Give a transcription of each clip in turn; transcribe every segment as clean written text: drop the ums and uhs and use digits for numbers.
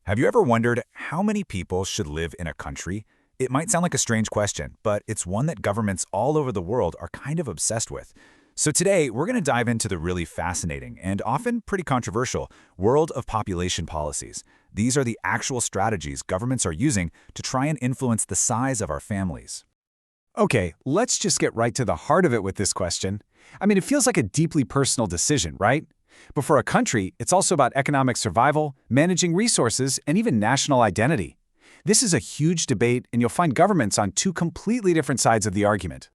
Have you ever wondered how many people should live in a country? It might sound like a strange question, but it's one that governments all over the world are kind of obsessed with. So today, we're going to dive into the really fascinating and often pretty controversial world of population policies. These are the actual strategies governments are using to try and influence the size of our families. Okay, let's just get right to the heart of it with this question. It feels like a deeply personal decision, right? But for a country, it's also about economic survival, managing resources, and even national identity. This is a huge debate, and you'll find governments on two completely different sides of the argument.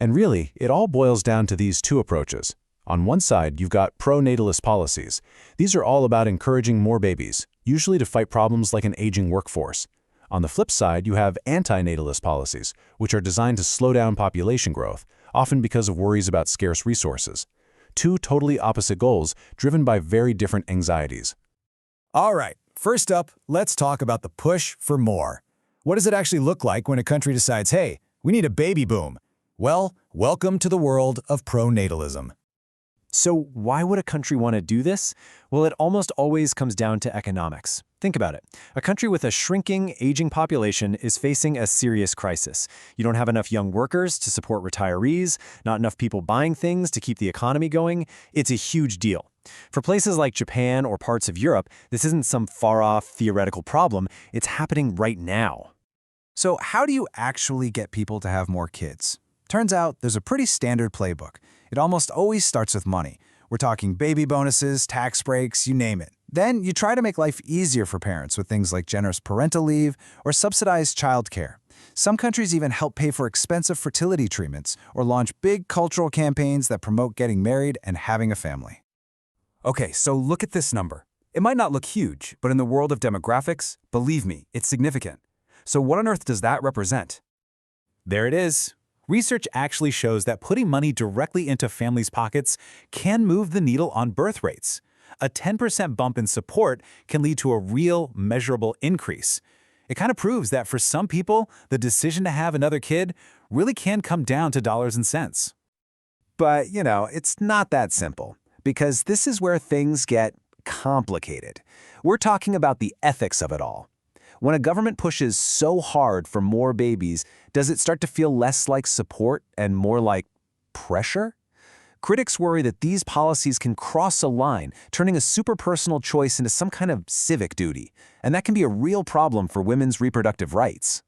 And really, it all boils down to these two approaches. On one side, you've got pro-natalist policies. These are all about encouraging more babies, usually to fight problems like an aging workforce. On the flip side, you have anti-natalist policies, which are designed to slow down population growth, often because of worries about scarce resources. Two totally opposite goals, driven by very different anxieties. All right, first up, let's talk about the push for more. What does it actually look like when a country decides, hey, we need a baby boom? Well, welcome to the world of pro-natalism. So why would a country want to do this? Well, it almost always comes down to economics. Think about it. A country with a shrinking, aging population is facing a serious crisis. You don't have enough young workers to support retirees, not enough people buying things to keep the economy going. It's a huge deal. For places like Japan or parts of Europe, this isn't some far-off theoretical problem. It's happening right now. So how do you actually get people to have more kids? Turns out there's a pretty standard playbook. It almost always starts with money. We're talking baby bonuses, tax breaks, you name it. Then you try to make life easier for parents with things like generous parental leave or subsidized childcare. Some countries even help pay for expensive fertility treatments or launch big cultural campaigns that promote getting married and having a family. Okay, so look at this number. It might not look huge, but in the world of demographics, believe me, it's significant. So what on earth does that represent? There it is. Research actually shows that putting money directly into families' pockets can move the needle on birth rates. A 10% bump in support can lead to a real, measurable increase. It kind of proves that for some people, the decision to have another kid really can come down to dollars and cents. But, it's not that simple, because this is where things get complicated. We're talking about the ethics of it all. When a government pushes so hard for more babies, does it start to feel less like support and more like pressure? Critics worry that these policies can cross a line, turning a super personal choice into some kind of civic duty, and that can be a real problem for women's reproductive rights.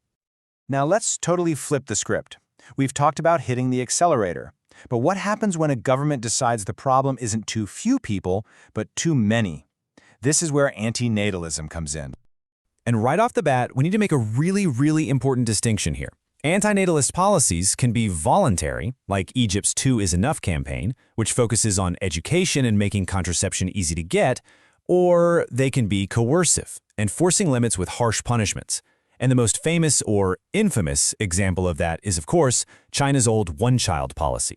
Now let's totally flip the script. We've talked about hitting the accelerator. But what happens when a government decides the problem isn't too few people, but too many? This is where anti-natalism comes in. And right off the bat, we need to make a really important distinction here. Anti-natalist policies can be voluntary, like Egypt's 2 is Enough campaign, which focuses on education and making contraception easy to get, or they can be coercive, enforcing limits with harsh punishments. And the most famous or infamous example of that is, of course, China's old one-child policy.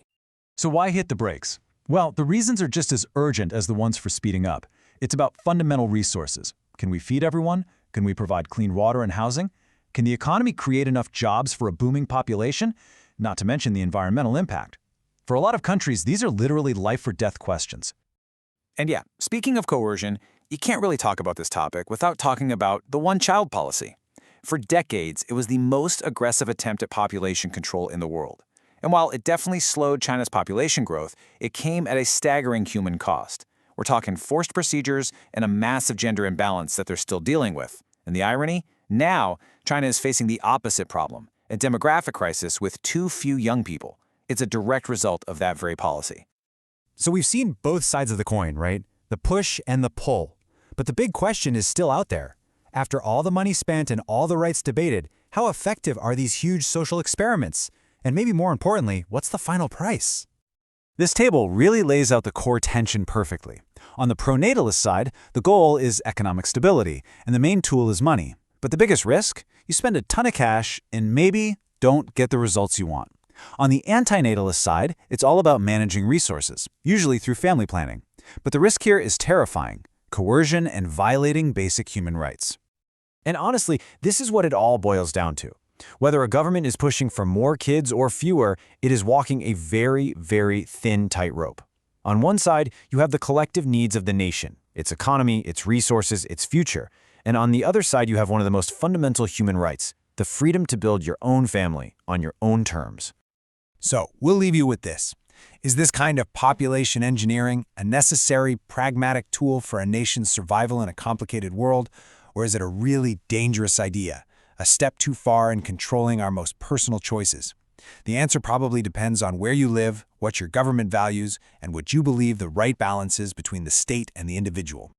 So why hit the brakes? Well, the reasons are just as urgent as the ones for speeding up. It's about fundamental resources. Can we feed everyone? Can we provide clean water and housing? Can the economy create enough jobs for a booming population? Not to mention the environmental impact. For a lot of countries, these are literally life-or-death questions. And yeah, speaking of coercion, you can't really talk about this topic without talking about the one-child policy. For decades, it was the most aggressive attempt at population control in the world. And while it definitely slowed China's population growth, it came at a staggering human cost. We're talking forced procedures and a massive gender imbalance that they're still dealing with. And the irony? Now, China is facing the opposite problem, a demographic crisis with too few young people. It's a direct result of that very policy. So we've seen both sides of the coin, right? The push and the pull. But the big question is still out there. After all the money spent and all the rights debated, how effective are these huge social experiments? And maybe more importantly, what's the final price? This table really lays out the core tension perfectly. On the pro-natalist side, the goal is economic stability, and the main tool is money. But the biggest risk? You spend a ton of cash and maybe don't get the results you want. On the anti-natalist side, it's all about managing resources, usually through family planning. But the risk here is terrifying: coercion and violating basic human rights. And honestly, this is what it all boils down to. Whether a government is pushing for more kids or fewer, it is walking a very thin tightrope. On one side, you have the collective needs of the nation, its economy, its resources, its future. And on the other side, you have one of the most fundamental human rights, the freedom to build your own family on your own terms. So, we'll leave you with this. Is this kind of population engineering a necessary, pragmatic tool for a nation's survival in a complicated world, or is it a really dangerous idea, a step too far in controlling our most personal choices? The answer probably depends on where you live, what your government values, and what you believe the right balance is between the state and the individual.